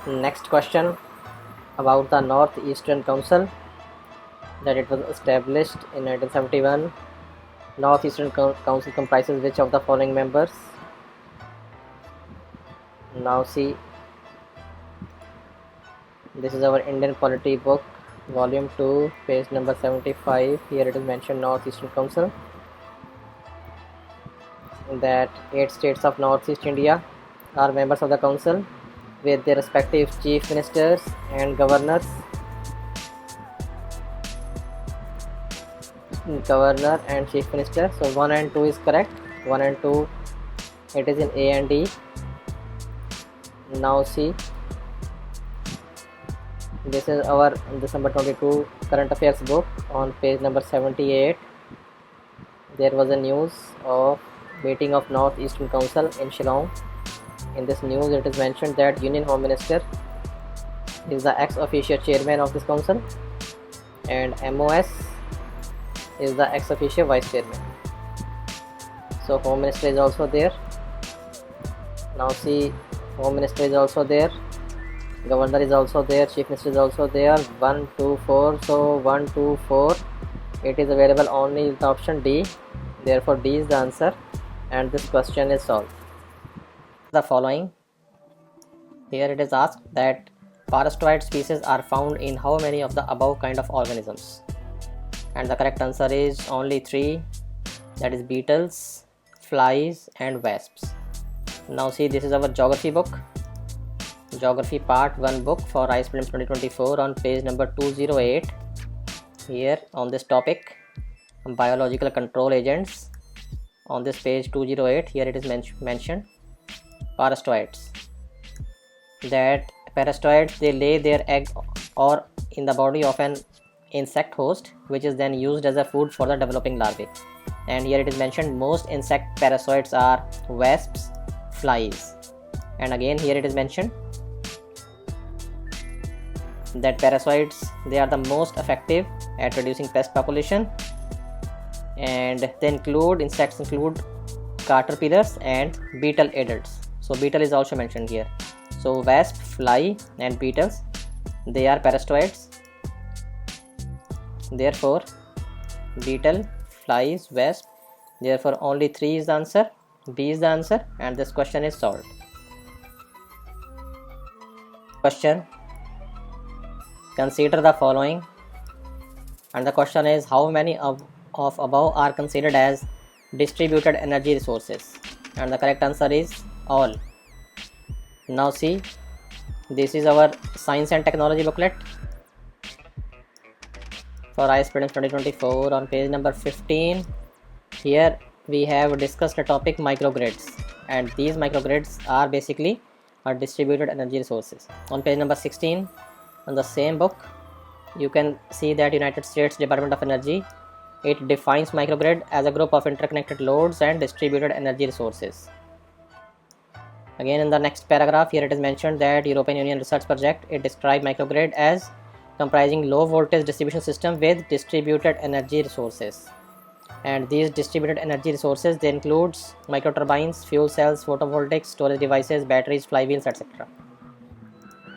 Next question about the Northeastern Council, that it was established in 1971. Northeastern Council comprises which of the following members? Now see, this is our Indian Polity book, volume 2, page number 75. Here it is mentioned Northeastern Council, that 8 states of Northeast India are members of the council with their respective chief ministers and governor and chief minister. So 1 and 2 is correct. 1 and 2, it is in A and D. Now see, this is our December 22 current affairs book. On page number 78, there was a news of meeting of Northeastern Council in Shillong. In this news it is mentioned that Union Home Minister is the ex officio chairman of this council and MOS is the ex officio vice chairman. So Home Minister is also there. Now see, Home Minister is also there, Governor is also there, Chief Minister is also there. 1, 2, 4. So 1, 2, 4, it is available only in the option D. Therefore D is the answer and this question is solved. The following, here it is asked that parastoid species are found in how many of the above kind of organisms, and the correct answer is only 3, that is beetles, flies and wasps. Now see, this is our geography book, geography part 1 book for IAS Prelims 2024, on page number 208. Here on this topic, biological control agents, on this page 208, here it is mentioned parastoids, that parastoids, they lay their egg or in the body of an insect host, which is then used as a food for the developing larvae. And here it is mentioned most insect parasitoids are wasps, flies, and again here it is mentioned that parasitoids, they are the most effective at reducing pest population, and they include insects include caterpillars and beetle adults. So beetle is also mentioned here. So wasp, fly and beetles, they are parasitoids. Therefore beetle, flies, wasp, therefore only 3 is the answer, B is the answer, and this question is solved. Question, consider the following, and the question is how many of above are considered as distributed energy resources, and the correct answer is all. Now see, this is our science and technology booklet for IAS Prelims 2024, on page number 15. Here we have discussed the topic microgrids, and these microgrids are basically distributed energy resources. On page number 16 on the same book, you can see that United States Department of Energy, it defines microgrid as a group of interconnected loads and distributed energy resources. Again in the next paragraph, here it is mentioned that European Union research project, it describes microgrid as comprising low voltage distribution system with distributed energy resources, and these distributed energy resources, they includes microturbines, fuel cells, photovoltaics, storage devices, batteries, flywheels, etc.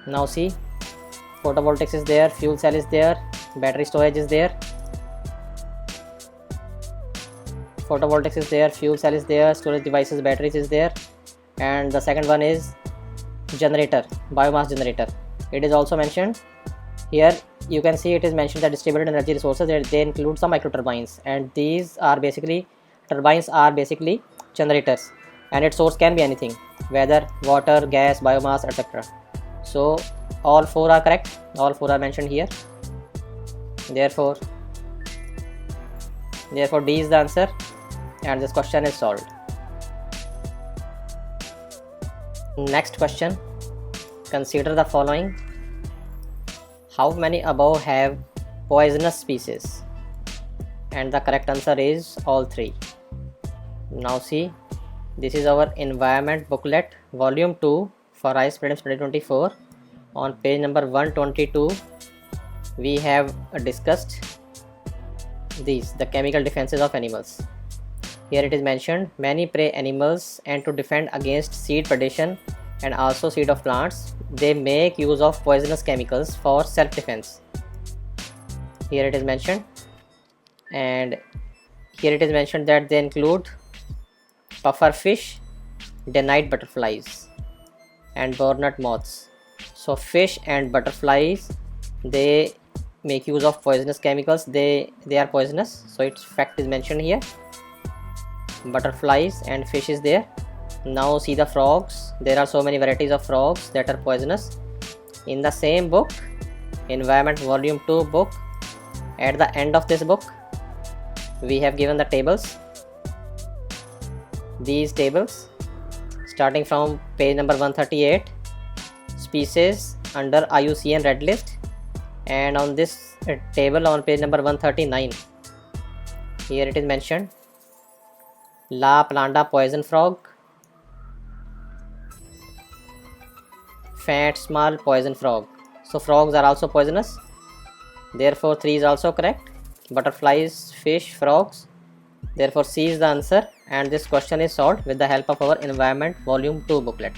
Now see, photovoltaics is there, fuel cell is there, battery storage is there, photovoltaics is there, fuel cell is there, storage devices, batteries is there, and the second one is generator, biomass generator. It is also mentioned here. You can see it is mentioned that distributed energy resources, they include some microturbines, and these are basically, turbines are basically generators, and its source can be anything, whether water, gas, biomass, etc. So all 4 are correct, all 4 are mentioned here. Therefore D is the answer, and this question is solved. Next question, consider the following, how many above have poisonous species, and the correct answer is all 3. Now see, this is our environment booklet, volume 2 for IAS Prelims 2024. On page number 122, we have discussed these, the chemical defenses of animals. Here it is mentioned, many prey animals, and to defend against seed predation, and also seed of plants, they make use of poisonous chemicals for self-defense. Here it is mentioned, and here it is mentioned that they include pufferfish, denite butterflies, and burnet moths. So fish and butterflies, they make use of poisonous chemicals. They are poisonous, so its fact is mentioned here. Butterflies and fish is there. Now see the frogs. There are so many varieties of frogs that are poisonous. In the same book, Environment Volume 2 book, at the end of this book, we have given the tables. These tables, starting from page number 138, species under IUCN Red List, and on this table on page number 139, here it is mentioned La Planta poison frog, fat small poison frog. So frogs are also poisonous, therefore 3 is also correct. Butterflies, fish, frogs, therefore C is the answer, and this question is solved with the help of our Environment Volume 2 booklet.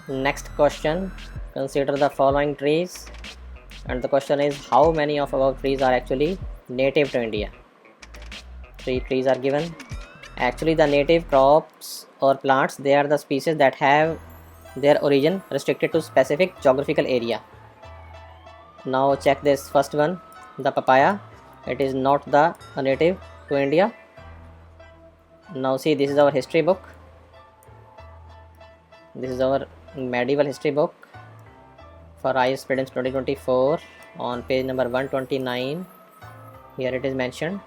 Next question, consider the following trees, and the question is how many of our trees are actually native to India. 3 trees are given. Actually the native crops or plants, they are the species that have their origin restricted to specific geographical area. Now check this first one, the papaya. It is not the native to India. Now see, this is our history book. This is our medieval history book for IAS Prelims 2024 on page number 129. Here it is mentioned.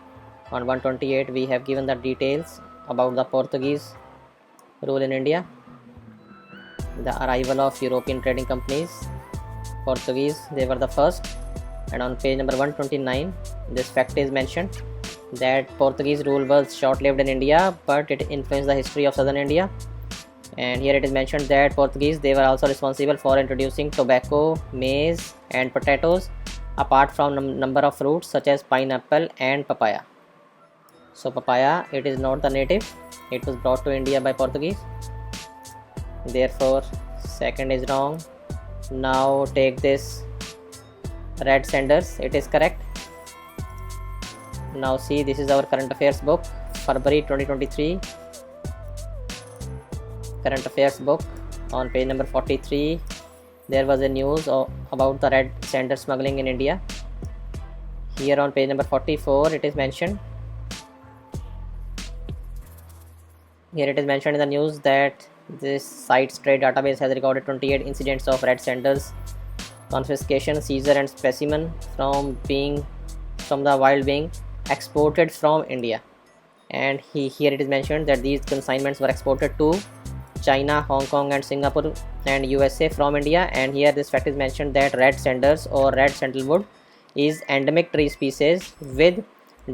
On 128 we have given the details about the Portuguese rule in India, the arrival of European trading companies. Portuguese, they were the first, and on page number 129 this fact is mentioned that Portuguese rule was short-lived in India, but it influenced the history of southern India. And here it is mentioned that Portuguese, they were also responsible for introducing tobacco, maize and potatoes, apart from number of fruits such as pineapple and papaya. So papaya, it is not the native, it was brought to India by Portuguese, therefore second is wrong. Now take this red sanders, it is correct. Now see, this is our current affairs book, February 2023 current affairs book. On page number 43 there was a news about the red sander smuggling in India. Here on page number 44 it is mentioned, here it is mentioned in the news that this site's trade database has recorded 28 incidents of red sanders confiscation, seizure and specimen from the wild being exported from India. And here it is mentioned that these consignments were exported to China, Hong Kong and Singapore and USA from India. And here this fact is mentioned that red sanders or red sandalwood is endemic tree species with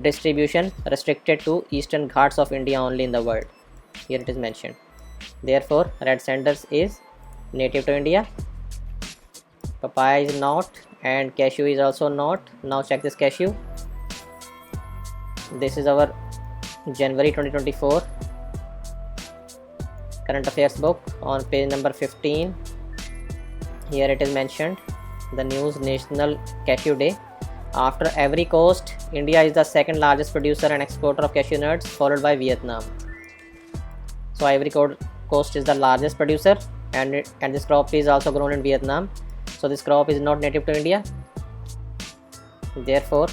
distribution restricted to eastern ghats of India only in the world. Here it is mentioned, therefore red sanders is native to India. Papaya is not, and cashew is also not. Now check this cashew. This is our January 2024 current affairs book on page number 15. Here it is mentioned the news, National Cashew Day. After Ivory Coast, India is the second largest producer and exporter of cashew nuts, followed by Vietnam. So Ivory Coast is the largest producer, and this crop is also grown in Vietnam. So this crop is not native to India, therefore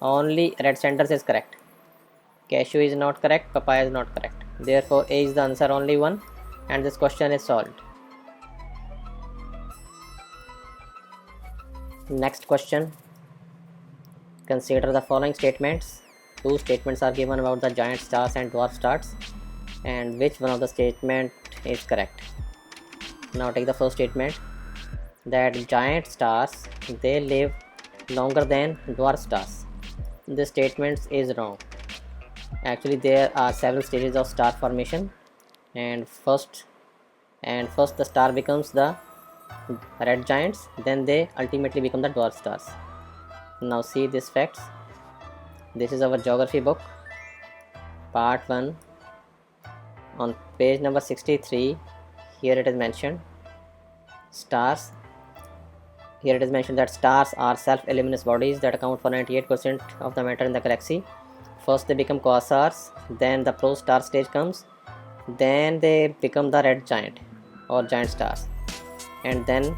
only red sanders is correct. Cashew is not correct, papaya is not correct, therefore A is the answer, only one, and this question is solved. Next question, consider the following statements. Two statements are given about the giant stars and dwarf stars, and which one of the statement is correct. Now take the first statement, that giant stars, they live longer than dwarf stars. This statement is wrong. Actually there are several stages of star formation, and first the star becomes the red giants, then they ultimately become the dwarf stars. Now see these facts. This is our geography book, part 1, On page number 63, here it is mentioned stars. Here it is mentioned that stars are self-luminous bodies that account for 98% of the matter in the galaxy. First they become quasars, then the pro-star stage comes, then they become the red giant or giant stars, and then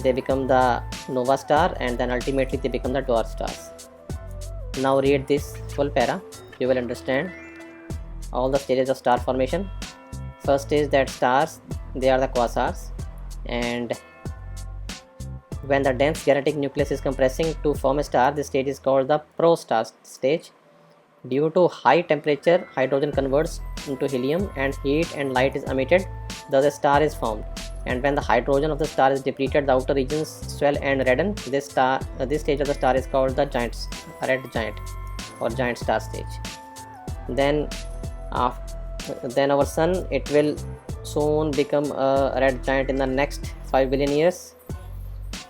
they become the nova star, and then ultimately they become the dwarf stars. Now read this full para, you will understand all the stages of star formation. First is that stars, they are the quasars, and when the dense galactic nucleus is compressing to form a star, this stage is called the pro-star stage. Due to high temperature, hydrogen converts into helium and heat and light is emitted, thus a star is formed. And when the hydrogen of the star is depleted, the outer regions swell and redden. This stage of the star is called the red giant or giant star stage. Then our sun, it will soon become a red giant in the next 5 billion years.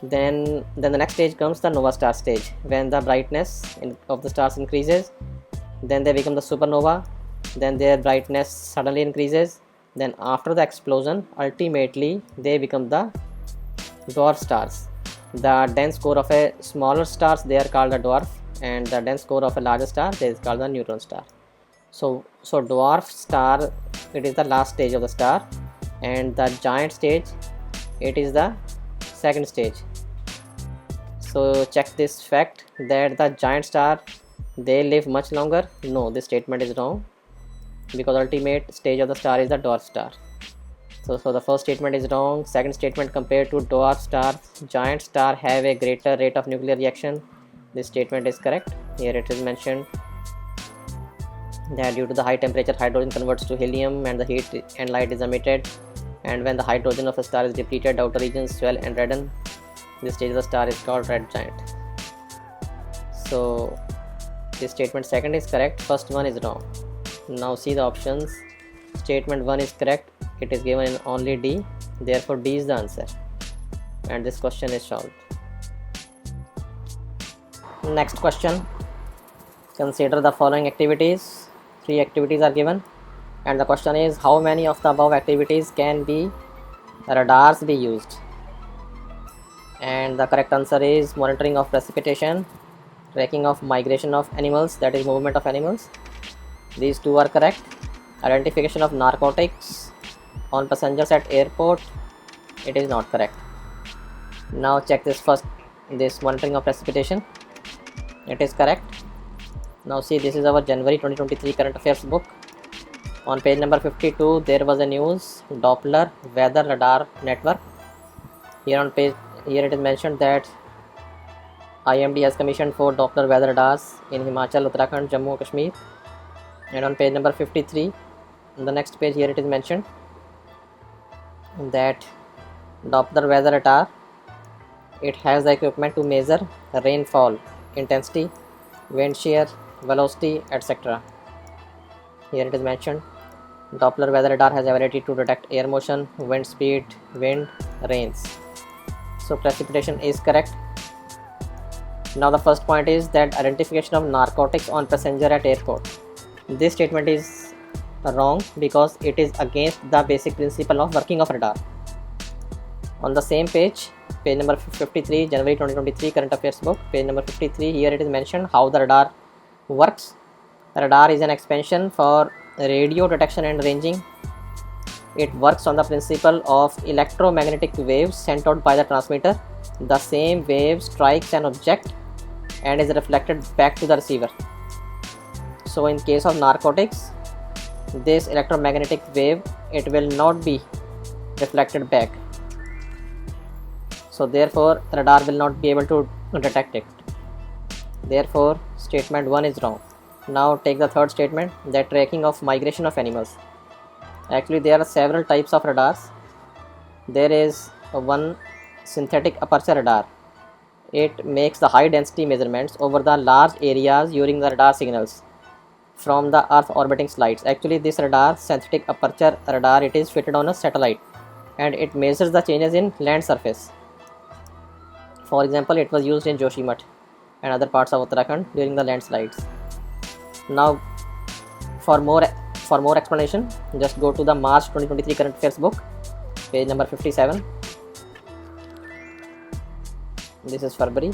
Then the next stage comes the nova star stage, when the brightness of the stars increases, then they become the supernova, then their brightness suddenly increases, then after the explosion ultimately they become the dwarf stars. The dense core of a smaller stars, they are called the dwarf, and the dense core of a larger star, they is called the neutron star. So dwarf star, it is the last stage of the star, and the giant stage, it is the second stage. So check this fact that the giant star, they live much longer. No, this statement is wrong, because ultimate stage of the star is the dwarf star. So the first statement is wrong. Second statement, compared to dwarf stars, giant star have a greater rate of nuclear reaction. This statement is correct. Here it is mentioned that due to the high temperature, hydrogen converts to helium and the heat and light is emitted, and when the hydrogen of a star is depleted, outer regions swell and redden. This stage of the star is called red giant. So this statement second is correct, first one is wrong. Now see the options. Statement 1 is correct, it is given in only D, therefore D is the answer, and this question is solved. Next question, consider the following activities. 3 activities are given, and the question is, how many of the above activities can be radars be used? And the correct answer is monitoring of precipitation, tracking of migration of animals, that is movement of animals. These 2 are correct. Identification of narcotics on passengers at airport, it is not correct. Now check this first, this monitoring of precipitation, it is correct. Now see, this is our January 2023 current affairs book. On page number 52, there was a news, Doppler weather radar network. Here it is mentioned that IMD has commissioned 4 Doppler weather radars in Himachal, Uttarakhand, Jammu and Kashmir. And on page number 53, on the next page, here it is mentioned that Doppler weather radar, it has the equipment to measure rainfall intensity, wind shear, velocity, etc. Here it is mentioned Doppler weather radar has the ability to detect air motion, wind speed, wind, rains. So precipitation is correct. Now the first point is that identification of narcotics on passenger at airport. This statement is wrong, because it is against the basic principle of working of radar. On the same page number 53, January 2023 current affairs book, page number 53, here it is mentioned how the radar works. Radar is an expansion for radio detection and ranging. It works on the principle of electromagnetic waves sent out by the transmitter. The same wave strikes an object and is reflected back to the receiver. So in case of narcotics, this electromagnetic wave, it will not be reflected back. So therefore radar will not be able to detect it. Therefore statement 1 is wrong. Now take the third statement, that tracking of migration of animals. Actually there are several types of radars. There is one synthetic aperture radar. It makes the high density measurements over the large areas using the radar signals from the earth orbiting satellites. Actually this radar, synthetic aperture radar, it is fitted on a satellite and it measures the changes in land surface. For example, it was used in Joshimath and other parts of Uttarakhand during the landslides. Now for more for more explanation, just go to the March 2023 current affairs book, page number 57. This is February,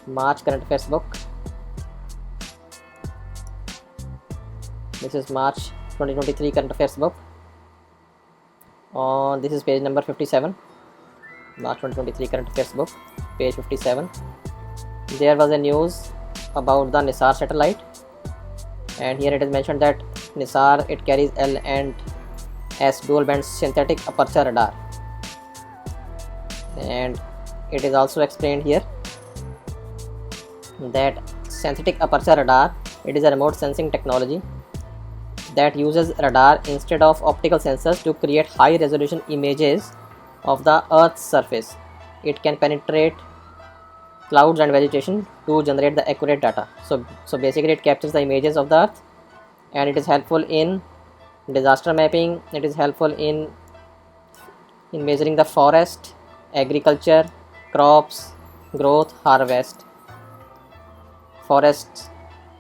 March current affairs book. This is March 2023 current affairs book. This is page number 57. March 2023 current affairs book, page 57. There was a news about the NISAR satellite, and here it is mentioned that NISAR, it carries L and S dual band synthetic aperture radar, and it is also explained here that synthetic aperture radar, it is a remote sensing technology that uses radar instead of optical sensors to create high resolution images of the Earth's surface. It can penetrate clouds and vegetation to generate the accurate data. So basically it captures the images of the Earth, and it is helpful in disaster mapping. It is helpful in measuring the forest, agriculture, crops, growth, harvest, forests.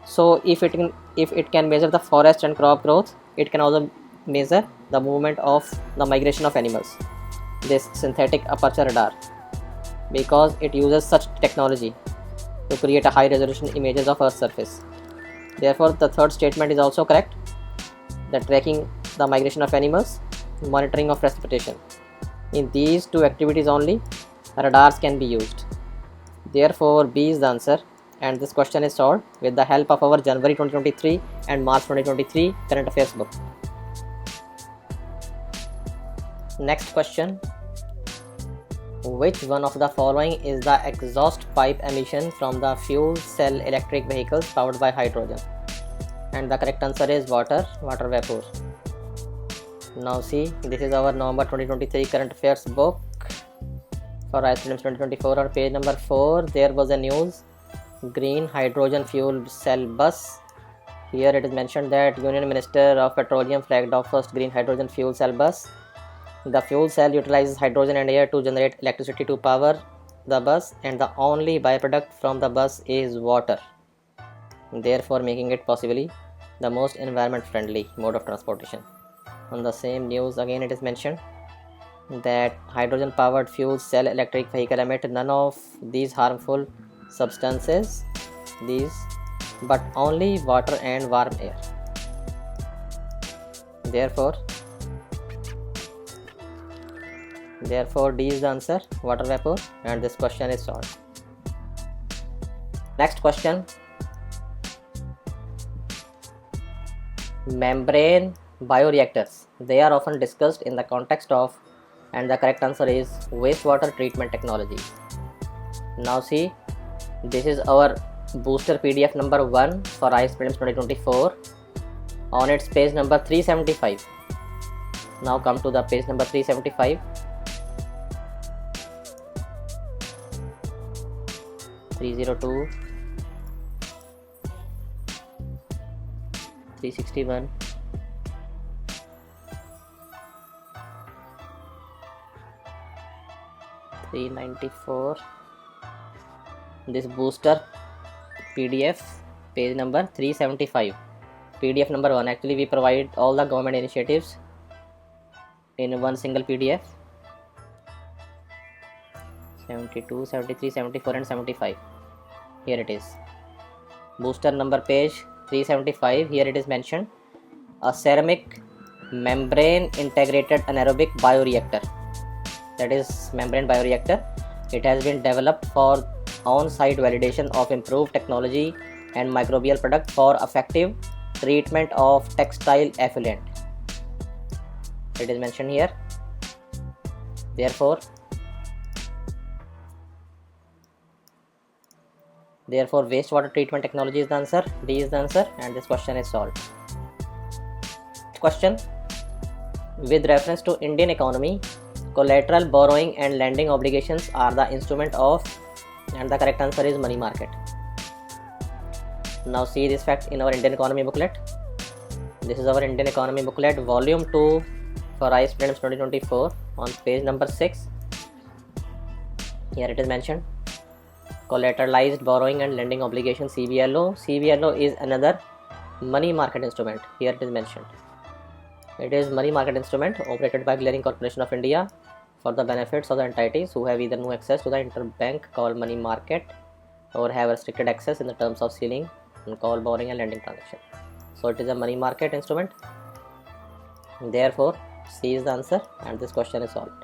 So if it can measure the forest and crop growth, it can also measure the movement of the migration of animals, this synthetic aperture radar, because it uses such technology to create a high resolution images of Earth's surface. Therefore the third statement is also correct, that tracking the migration of animals, monitoring of precipitation, in these two activities only radars can be used. Therefore B is the answer, and this question is solved with the help of our January 2023 and March 2023 current affairs book. Next question: which one of the following is the exhaust pipe emission from the fuel cell electric vehicles powered by hydrogen? And the correct answer is water vapor. Now see, this is our November 2023 current affairs book for IAS Prelims 2024. On page number 4, there was a news, green hydrogen fuel cell bus. Here it is mentioned that Union Minister of Petroleum flagged off first green hydrogen fuel cell bus. The fuel cell utilizes hydrogen and air to generate electricity to power the bus, and the only byproduct from the bus is water, therefore making it possibly the most environment friendly mode of transportation. On the same news again it is mentioned that hydrogen powered fuel cell electric vehicle emit none of these harmful substances, but only water and warm air. Therefore D is the answer, water vapor, and this question is solved. Next question: membrane bioreactors, they are often discussed in the context of, and the correct answer is wastewater treatment technology. Now see, this is our booster PDF number 1 for IAS Prelims 2024 on its page number 375. Now come to the page number 375. 302, 361, 394. This booster PDF, page number 375, PDF number 1. Actually we provide all the government initiatives in one single PDF. 72, 73, 74 and 75. Here it is. Booster number page 375. Here it is mentioned, a ceramic membrane integrated anaerobic bioreactor, that is membrane bioreactor. It has been developed for on-site validation of improved technology and microbial product for effective treatment of textile effluent. It is mentioned here. Therefore wastewater treatment technology is the answer, D is the answer, and this question is solved. Question: with reference to Indian economy, collateral borrowing and lending obligations are the instrument of, and the correct answer is money market. Now see this fact in our Indian economy booklet. This is our Indian economy booklet, volume 2 for IAS Prelims 2024 on page number 6. Here it is mentioned, collateralized borrowing and lending obligation, CBLO. CBLO is another money market instrument. Here it is mentioned. It is money market instrument operated by Clearing Corporation of India for the benefits of the entities who have either no access to the interbank call money market or have restricted access in the terms of ceiling and call borrowing and lending transaction. So it is a money market instrument. Therefore, C is the answer and this question is solved.